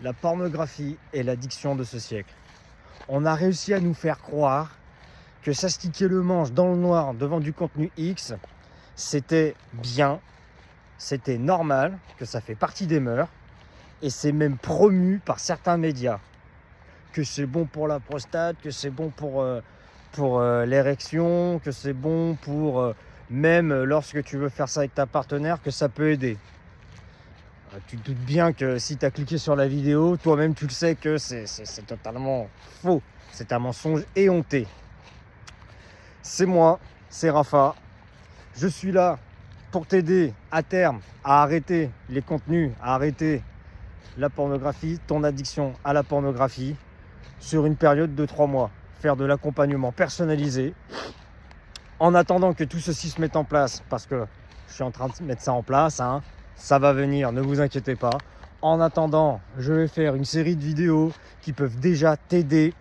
La pornographie est l'addiction de ce siècle. On a réussi à nous faire croire que s'astiquer le manche dans le noir devant du contenu X, c'était bien, c'était normal, que ça fait partie des mœurs, et c'est même promu par certains médias. Que c'est bon pour la prostate, que c'est bon pour l'érection, que c'est bon pour même lorsque tu veux faire ça avec ta partenaire, que ça peut aider. Tu te doutes bien que si tu as cliqué sur la vidéo, toi-même tu le sais que c'est totalement faux. C'est un mensonge éhonté. C'est moi, c'est Rafa. Je suis là pour t'aider à terme à arrêter les contenus, à arrêter la pornographie, ton addiction à la pornographie sur une période de 3 mois. Faire de l'accompagnement personnalisé. En attendant que tout ceci se mette en place, parce que je suis en train de mettre ça en place, hein. Ça va venir, ne vous inquiétez pas. En attendant, je vais faire une série de vidéos qui peuvent déjà t'aider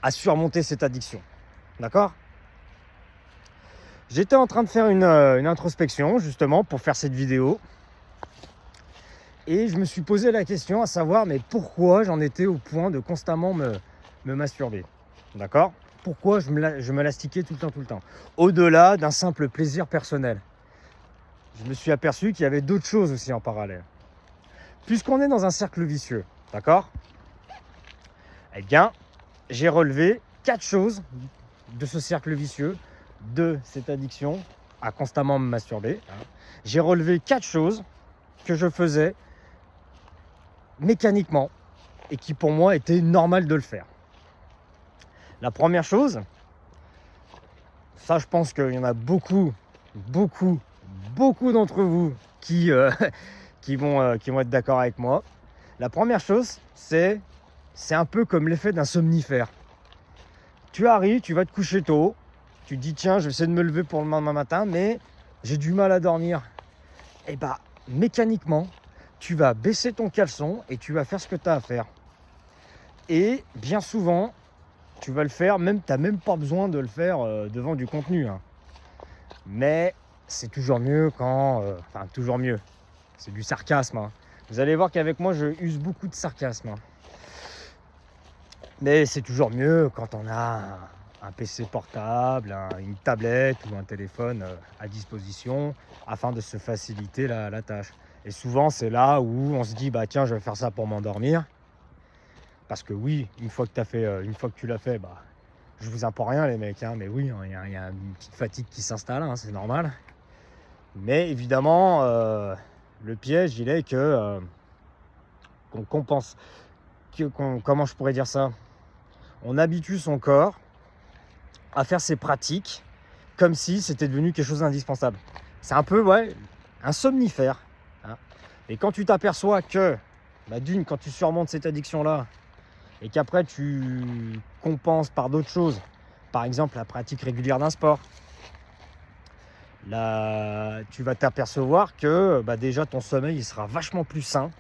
à surmonter cette addiction. D'accord ? J'étais en train de faire une introspection justement pour faire cette vidéo. Et je me suis posé la question à savoir, mais pourquoi j'en étais au point de constamment me masturber ? D'accord ? Pourquoi je me l'astiquais tout le temps ? Au-delà d'un simple plaisir personnel. Je me suis aperçu qu'il y avait d'autres choses aussi en parallèle. Puisqu'on est dans un cercle vicieux, d'accord ? Eh bien, j'ai relevé 4 choses de ce cercle vicieux, de cette addiction à constamment me masturber. J'ai relevé 4 choses que je faisais mécaniquement et qui pour moi étaient normales de le faire. La première chose, ça je pense qu'il y en a beaucoup d'entre vous qui vont être d'accord avec moi. La première chose, c'est un peu comme l'effet d'un somnifère. Tu arrives, tu vas te coucher tôt, tu te dis tiens, je vais essayer de me lever pour le lendemain matin, mais j'ai du mal à dormir. Et bah, mécaniquement, tu vas baisser ton caleçon et tu vas faire ce que tu as à faire. Et bien souvent, tu vas le faire, tu n'as même pas besoin de le faire devant du contenu. Hein. Mais c'est toujours mieux toujours mieux. C'est du sarcasme. Hein. Vous allez voir qu'avec moi, je use beaucoup de sarcasme. Hein. Mais c'est toujours mieux quand on a un PC portable, une tablette ou un téléphone à disposition afin de se faciliter la tâche. Et souvent, c'est là où on se dit, bah tiens, je vais faire ça pour m'endormir. Parce que oui, une fois que tu l'as fait, bah, je vous apprends rien les mecs, hein, mais oui, il y a une petite fatigue qui s'installe, hein, c'est normal. Mais évidemment, le piège, il est que qu'on compense, comment je pourrais dire ça ? On habitue son corps à faire ses pratiques comme si c'était devenu quelque chose d'indispensable. C'est un peu, un somnifère. Hein. Et quand tu t'aperçois que, quand tu surmontes cette addiction-là, et qu'après tu compenses par d'autres choses, par exemple la pratique régulière d'un sport, là, tu vas t'apercevoir que déjà ton sommeil il sera vachement plus sain,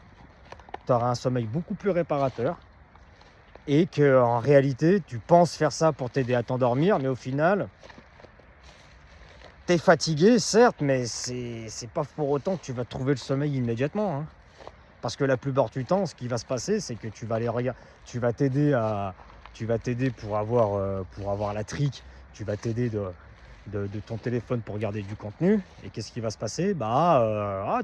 tu auras un sommeil beaucoup plus réparateur, et qu'en réalité, tu penses faire ça pour t'aider à t'endormir, mais au final, t'es fatigué, certes, mais c'est pas pour autant que tu vas trouver le sommeil immédiatement. Hein. Parce que la plupart du temps, ce qui va se passer, c'est que tu vas t'aider pour avoir la trick, tu vas t'aider de ton téléphone pour regarder du contenu. Et qu'est-ce qui va se passer ?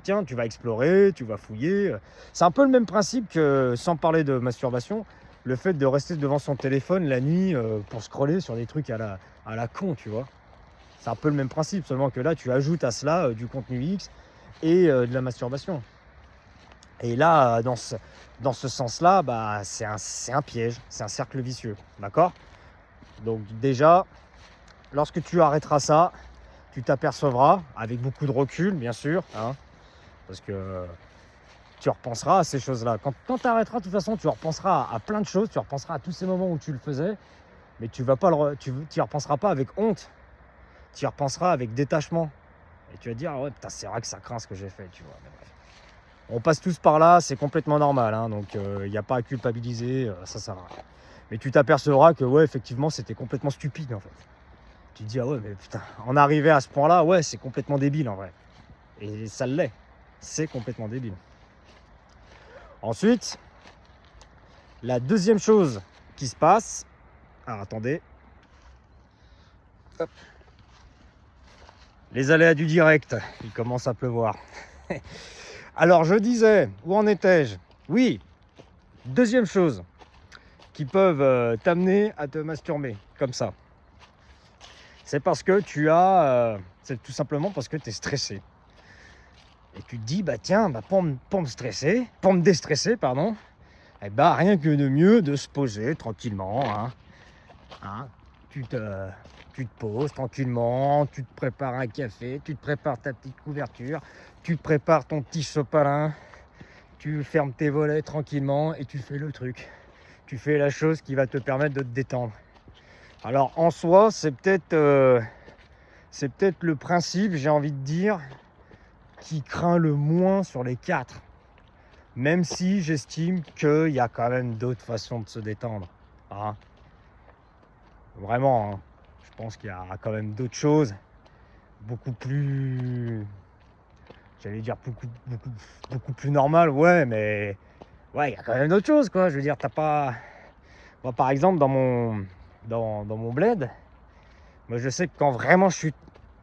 Tiens, tu vas explorer, tu vas fouiller. C'est un peu le même principe que, sans parler de masturbation, le fait de rester devant son téléphone la nuit pour scroller sur des trucs à la con, tu vois. C'est un peu le même principe, seulement que là, tu ajoutes à cela du contenu X et de la masturbation. Et là, dans ce sens-là, c'est un piège, c'est un cercle vicieux, d'accord ? Donc déjà, lorsque tu arrêteras ça, tu t'apercevras, avec beaucoup de recul, bien sûr, hein, parce que tu repenseras à ces choses-là. Quand tu arrêteras, de toute façon, tu repenseras à plein de choses, tu repenseras à tous ces moments où tu le faisais, mais tu y repenseras pas avec honte, tu y repenseras avec détachement. Et tu vas te dire, ah ouais, putain, c'est vrai que ça craint ce que j'ai fait, tu vois. Mais bref. On passe tous par là, c'est complètement normal, hein, donc il n'y a pas à culpabiliser, ça sert à rien. Mais tu t'apercevras que, ouais, effectivement, c'était complètement stupide, en fait. Tu te dis, ah ouais, mais putain, en arriver à ce point-là, ouais, c'est complètement débile, en vrai. Et ça l'est, c'est complètement débile. Ensuite, La deuxième chose qui se passe, alors attendez, hop. Les aléas du direct, il commence à pleuvoir. Alors je disais, où en étais-je? Oui, deuxième chose qui peuvent t'amener à te masturber comme ça. C'est parce que c'est tout simplement parce que tu es stressé. Et tu te dis, bah tiens, pour me déstresser, pardon, eh ben rien que de mieux de se poser tranquillement. Tu te poses tranquillement, tu te prépares un café, tu te prépares ta petite couverture, tu te prépares ton petit sopalin, tu fermes tes volets tranquillement et tu fais le truc. Tu fais la chose qui va te permettre de te détendre. Alors en soi, c'est peut-être le principe, j'ai envie de dire, qui craint le moins sur les 4. Même si j'estime qu'il y a quand même d'autres façons de se détendre. Hein. Vraiment, hein. Je pense qu'il y a quand même d'autres choses beaucoup plus, j'allais dire beaucoup plus normales, ouais, mais ouais, il y a quand même d'autres choses, quoi. Je veux dire, t'as pas, moi par exemple dans mon bled, moi je sais que quand vraiment je suis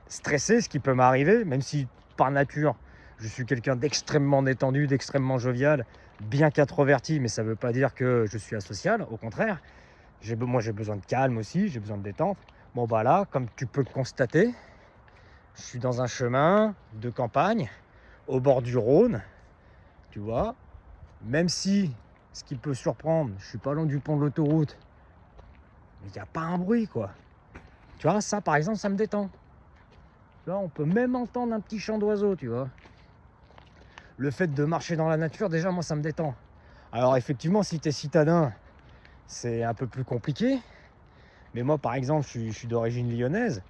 stressé, ce qui peut m'arriver, même si par nature je suis quelqu'un d'extrêmement détendu, d'extrêmement jovial, bien qu'introverti, mais ça veut pas dire que je suis asocial, au contraire. Moi j'ai besoin de calme aussi, j'ai besoin de détente. Bon bah là, comme tu peux le constater, je suis dans un chemin de campagne, au bord du Rhône, tu vois. Même si, ce qui peut surprendre, je suis pas loin du pont de l'autoroute, mais il n'y a pas un bruit, quoi. Tu vois, ça par exemple, ça me détend. Tu vois, on peut même entendre un petit chant d'oiseau, tu vois. Le fait de marcher dans la nature, déjà, moi, ça me détend. Alors effectivement, si tu es citadin, c'est un peu plus compliqué. Mais moi, par exemple, je suis d'origine lyonnaise.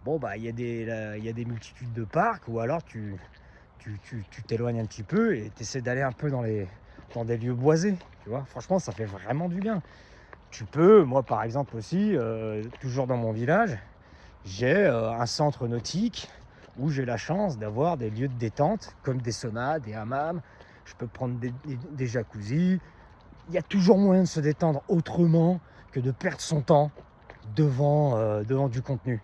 Bon, bah, il y a des multitudes de parcs, ou alors tu t'éloignes un petit peu et tu essaies d'aller un peu dans des lieux boisés. Tu vois, franchement, ça fait vraiment du bien. Tu peux, moi, par exemple aussi, toujours dans mon village, j'ai un centre nautique où j'ai la chance d'avoir des lieux de détente, comme des saunas, des hammams. Je peux prendre des jacuzzis. Il y a toujours moyen de se détendre autrement que de perdre son temps devant du contenu.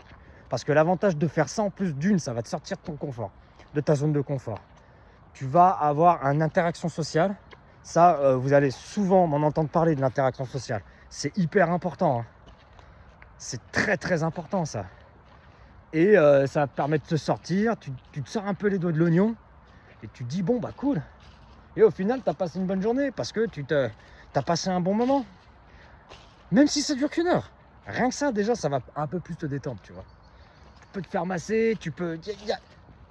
Parce que l'avantage de faire ça, en plus d'une, ça va te sortir de ton confort, de ta zone de confort. Tu vas avoir une interaction sociale. Ça, vous allez souvent m'en entendre parler de l'interaction sociale. C'est hyper important. Hein. C'est très très important ça. Et ça va te permettre de te sortir. Tu te sors un peu les doigts de l'oignon et tu te dis bon bah cool. Et au final, tu as passé une bonne journée parce que tu as passé un bon moment. Même si ça dure qu'une heure. Rien que ça, déjà, ça va un peu plus te détendre, tu vois. Tu peux te faire masser, tu peux...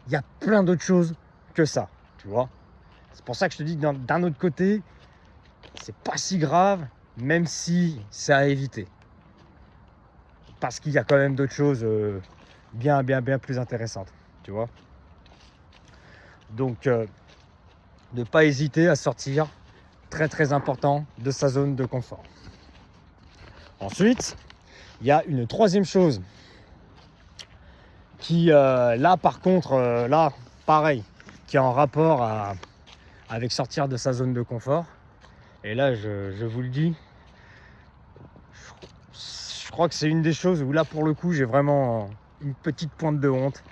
Il y a plein d'autres choses que ça, tu vois. C'est pour ça que je te dis que d'un autre côté, c'est pas si grave, même si c'est à éviter. Parce qu'il y a quand même d'autres choses bien plus intéressantes, tu vois. Donc, ne pas hésiter à sortir, très très important, de sa zone de confort. Ensuite, il y a une troisième chose qui, là par contre, là, pareil, qui est en rapport avec sortir de sa zone de confort. Et là, je vous le dis, je crois que c'est une des choses où là, pour le coup, j'ai vraiment une petite pointe de honte.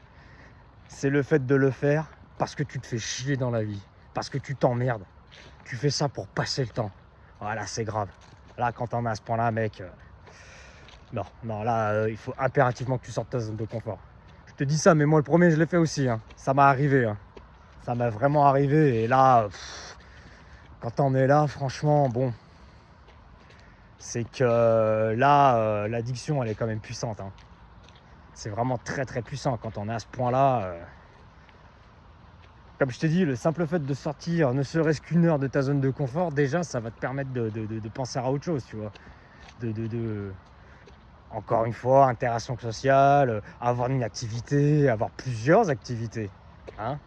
C'est le fait de le faire parce que tu te fais chier dans la vie, parce que tu t'emmerdes. Tu fais ça pour passer le temps. Voilà, c'est grave. Là, quand t'en as à ce point-là, mec, non, là, il faut impérativement que tu sortes de ta zone de confort. Je te dis ça, mais moi, le premier, je l'ai fait aussi. Hein. Ça m'est arrivé. Hein. Ça m'est vraiment arrivé. Et là, quand t'en es là, franchement, bon, c'est que là, l'addiction, elle est quand même puissante. Hein. C'est vraiment très, très puissant quand on est à ce point-là. Comme je te dis, le simple fait de sortir, ne serait-ce qu'une heure de ta zone de confort, déjà, ça va te permettre de penser à autre chose, tu vois. Encore une fois, interaction sociale, avoir une activité, avoir plusieurs activités. Hein.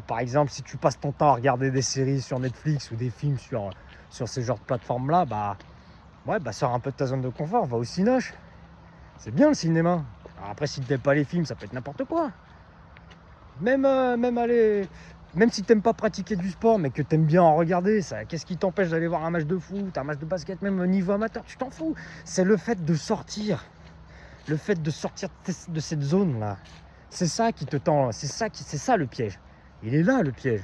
Par exemple, si tu passes ton temps à regarder des séries sur Netflix ou des films sur ces genres de plateformes-là, bah sors un peu de ta zone de confort, va au cinoche. C'est bien le cinéma. Alors après, si tu n'aimes pas les films, ça peut être n'importe quoi. Même aller même si t'aimes pas pratiquer du sport, mais que t'aimes bien en regarder, ça, qu'est-ce qui t'empêche d'aller voir un match de foot, un match de basket, même au niveau amateur, tu t'en fous. C'est le fait de sortir, le fait de sortir de cette zone-là. C'est ça qui te tend, c'est ça le piège. Il est là le piège.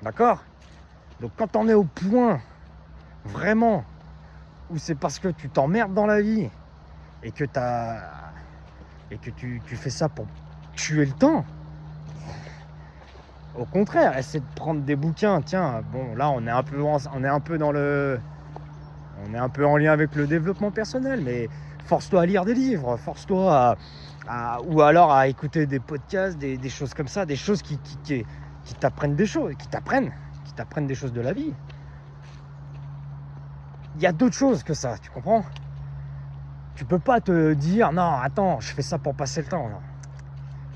D'accord? Donc quand on est au point, vraiment, où c'est parce que tu t'emmerdes dans la vie et que tu fais ça pour tuer le temps. Au contraire, essaie de prendre des bouquins. Tiens, bon, là, on est un peu en lien avec le développement personnel, mais force-toi à lire des livres, force-toi ou alors à écouter des podcasts, des choses comme ça, des choses qui t'apprennent des choses, qui t'apprennent des choses de la vie. Il y a d'autres choses que ça, tu comprends? Tu peux pas te dire, non, attends, je fais ça pour passer le temps.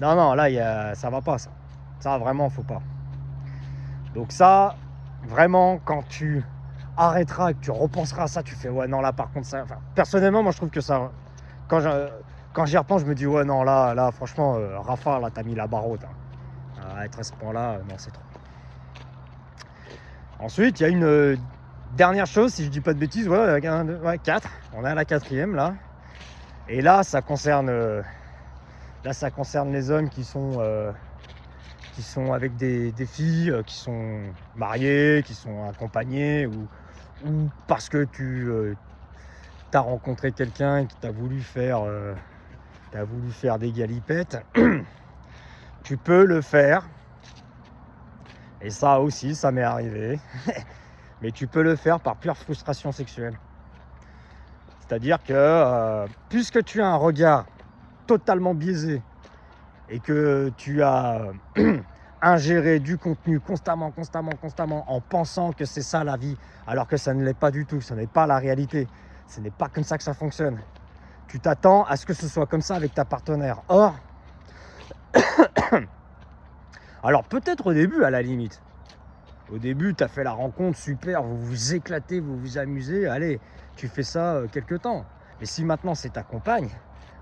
Non, là, ça va pas, ça. Ça, vraiment, faut pas. Donc ça, vraiment, quand tu arrêteras et que tu repenseras à ça, tu fais, ouais, non, là, par contre, ça... Enfin, personnellement, moi, je trouve que ça... Quand j'y repense, je me dis, ouais, non, là franchement, Rafa, là, t'as mis la barre haute. Hein. Être à ce point-là, non, c'est trop. Ensuite, il y a une dernière chose, si je dis pas de bêtises, ouais, 4. On est à la 4e, là. Et là, ça concerne les hommes qui sont avec des filles, qui sont mariées, qui sont accompagnées, ou parce que tu as rencontré quelqu'un qui t'a voulu faire des galipettes. Tu peux le faire. Et ça aussi, ça m'est arrivé. Mais tu peux le faire par pure frustration sexuelle. C'est-à-dire que puisque tu as un regard totalement biaisé et que tu as ingéré du contenu constamment en pensant que c'est ça la vie, alors que ça ne l'est pas du tout, ce n'est pas la réalité, ce n'est pas comme ça que ça fonctionne. Tu t'attends à ce que ce soit comme ça avec ta partenaire. Or, alors peut-être au début à la limite, au début tu as fait la rencontre, super, vous vous éclatez, vous vous amusez, allez, tu fais ça quelques temps. Mais si maintenant c'est ta compagne,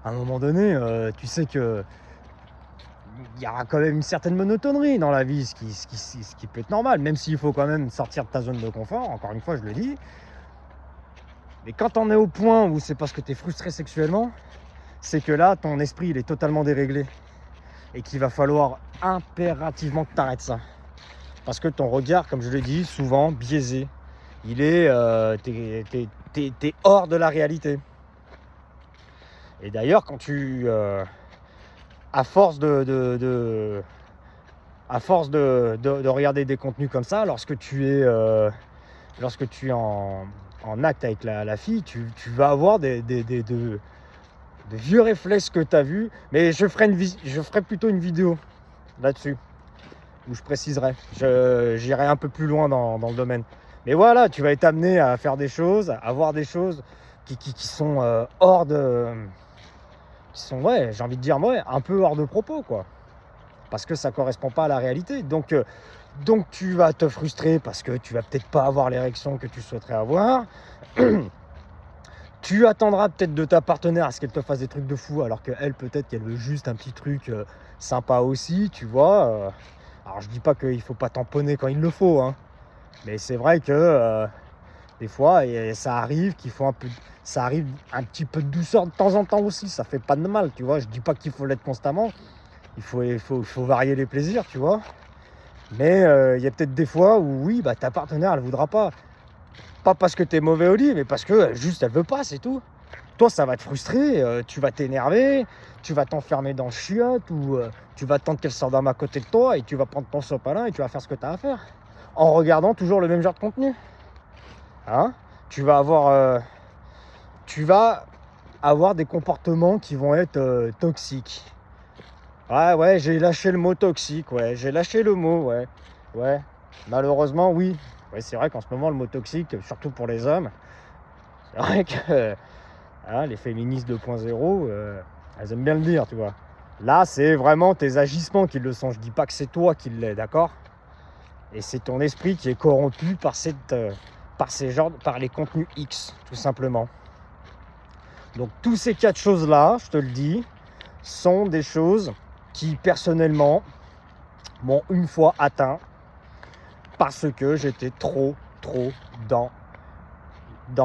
à un moment donné, tu sais que il y aura quand même une certaine monotonerie dans la vie, ce qui peut être normal, même s'il faut quand même sortir de ta zone de confort, encore une fois je le dis. Mais quand on est au point où c'est parce que tu es frustré sexuellement, c'est que là ton esprit il est totalement déréglé et qu'il va falloir impérativement que tu arrêtes ça. Parce que ton regard, comme je le dis, souvent biaisé, il est t'es hors de la réalité. Et d'ailleurs quand tu à force de regarder des contenus comme ça, lorsque tu es en acte avec la fille, tu vas avoir de vieux réflexes que tu as vus. Mais je ferai plutôt une vidéo là-dessus, où je préciserai. J'irai un peu plus loin dans le domaine. Mais voilà, tu vas être amené à faire des choses, à voir des choses qui sont hors de... qui sont, ouais, j'ai envie de dire, ouais, un peu hors de propos, quoi. Parce que ça correspond pas à la réalité. Donc tu vas te frustrer parce que tu vas peut-être pas avoir l'érection que tu souhaiterais avoir. Tu attendras peut-être de ta partenaire à ce qu'elle te fasse des trucs de fou, alors qu'elle, peut-être qu'elle veut juste un petit truc sympa aussi, tu vois. Alors je dis pas qu'il faut pas tamponner quand il le faut, hein. Mais c'est vrai que des fois, et ça arrive ça arrive un petit peu de douceur de temps en temps aussi, ça fait pas de mal, tu vois. Je dis pas qu'il faut l'être constamment, il faut varier les plaisirs, tu vois. Mais il y a peut-être des fois où oui, bah, ta partenaire elle voudra pas parce que t'es mauvais au lit, mais parce que juste elle veut pas, c'est tout. Toi ça va te frustrer, tu vas t'énerver, tu vas t'enfermer dans le chiotte, ou tu vas attendre qu'elle s'endorme à côté de toi et tu vas prendre ton sopalin et tu vas faire ce que tu as à faire en regardant toujours le même genre de contenu, hein. Tu vas avoir des comportements qui vont être toxiques. Ouais, j'ai lâché le mot toxique, ouais, j'ai lâché le mot, ouais, malheureusement, oui. Ouais, c'est vrai qu'en ce moment, le mot toxique, surtout pour les hommes, c'est vrai que les féministes 2.0, elles aiment bien le dire, tu vois. Là, c'est vraiment tes agissements qui le sont, je dis pas que c'est toi qui l'es, d'accord? Et c'est ton esprit qui est corrompu par les contenus X, tout simplement. Donc, tous ces 4 choses-là, je te le dis, sont des choses qui, personnellement, m'ont une fois atteint parce que j'étais trop dans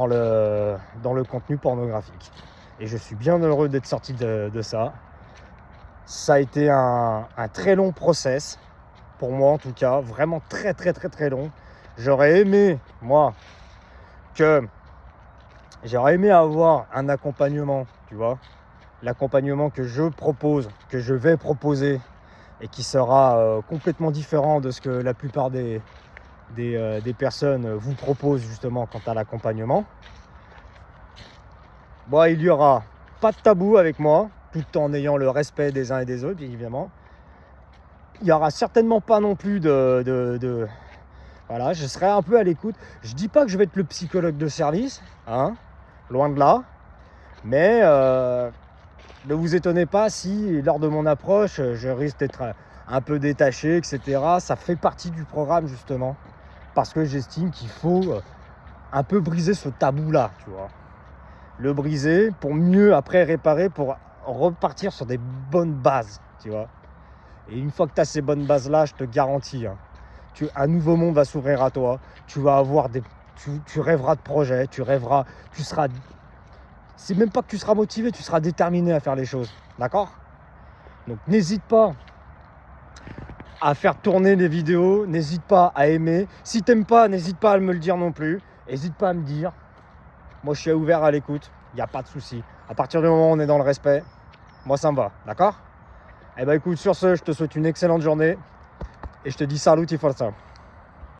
le contenu pornographique. Et je suis bien heureux d'être sorti de ça. Ça a été un très long process, pour moi en tout cas, vraiment très long. J'aurais aimé avoir un accompagnement, tu vois, l'accompagnement que je propose, que je vais proposer, et qui sera complètement différent de ce que la plupart des personnes vous proposent justement quant à l'accompagnement. Bon, il y aura pas de tabou avec moi, tout en ayant le respect des uns et des autres, bien évidemment. Il n'y aura certainement pas non plus voilà, je serai un peu à l'écoute. Je dis pas que je vais être le psychologue de service, hein, loin de là. Mais ne vous étonnez pas si, lors de mon approche, je risque d'être un peu détaché, etc. Ça fait partie du programme, justement. Parce que j'estime qu'il faut un peu briser ce tabou-là, tu vois. Le briser pour mieux après réparer, pour repartir sur des bonnes bases, tu vois. Et une fois que tu as ces bonnes bases-là, je te garantis, hein, un nouveau monde va s'ouvrir à toi. Tu vas avoir tu rêveras de projets, tu seras... C'est même pas que tu seras motivé, tu seras déterminé à faire les choses, d'accord? Donc n'hésite pas à faire tourner les vidéos, n'hésite pas à aimer. Si t'aimes pas, n'hésite pas à me le dire non plus. N'hésite pas à me dire. Moi, je suis ouvert à l'écoute. Il n'y a pas de souci. À partir du moment où on est dans le respect, moi, ça me va. D'accord? Eh ben, écoute, sur ce, je te souhaite une excellente journée. Et je te dis salut, forza.